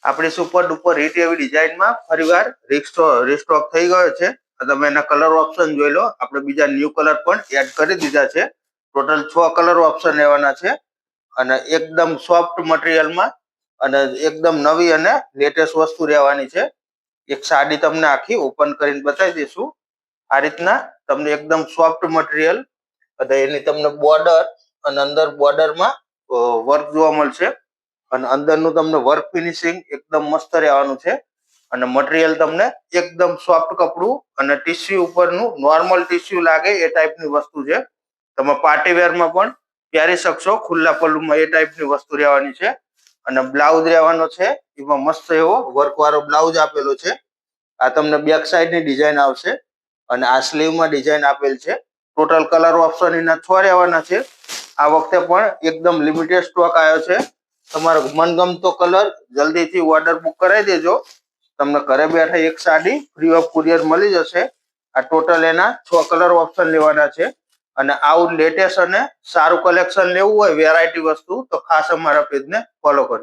આપણી super duper hit એવી ડિઝાઇનમાં ફરીવાર રીસ્ટોક થઈ ગયો છે. તમે એના કલર ઓપ્શન જોઈ લો. આપણે બીજા ન્યૂ કલર પણ એડ કરી દીધા છે. ટોટલ 6 કલર ઓપ્શન રહેવાના છે અને એકદમ સોફ્ટ મટીરિયલમાં અને એકદમ નવી અને લેટેસ્ટ વસ્તુ રહેવાની છે. એક સાડી તમને આખી ઓપન કરીને બતાવી દઈશું. આ રીતના તમને એકદમ સોફ્ટ મટીરિયલ અને એની તમને બોર્ડર અને અંદર બોર્ડરમાં વર્ક જોવા મળશે અને અંદરનું તમને વર્ક ફિનિશિંગ એકદમ મસ્ત રહેવાનું છે અને મટીરિયલ તમને એકદમ સોફ્ટ કપડું અને ટીસ્યુ ઉપરનું નોર્મલ ટીસ્યુ લાગે એ ટાઈપની વસ્તુ છે. તમે પાર્ટી વેરમાં પણ પહેરી શકશો. ખુલ્લા પલ્લુમાં એ ટાઈપની વસ્તુ રહેવાની છે અને બ્લાઉઝ રહેવાનો છે એમાં મસ્ત એવો વર્ક વાળો બ્લાઉઝ આપેલો છે. આ તમને બેક સાઈડની ડિઝાઇન આવશે અને આ સ્લીવમાં ડિઝાઇન આપેલ છે. ટોટલ કલર ઓપ્શન એના 6 રહેવાના છે. આ વખતે પણ એકદમ લિમિટેડ સ્ટોક આવ્યો છે. તમારો મનગમતો કલર જલ્દીથી ઓર્ડર બુક કરાવી દેજો. તમને ઘરે બેઠા એક સાડી ફ્રી ઓફ કુરિયર મળી જશે. આ ટોટલ એના 6 કલર ઓપ્શન લેવાના છે અને આવું લેટેસ્ટ અને સારું કલેક્શન લેવું હોય વેરાયટી વસ્તુ તો ખાસ અમારા પેજને ફોલો કરજો.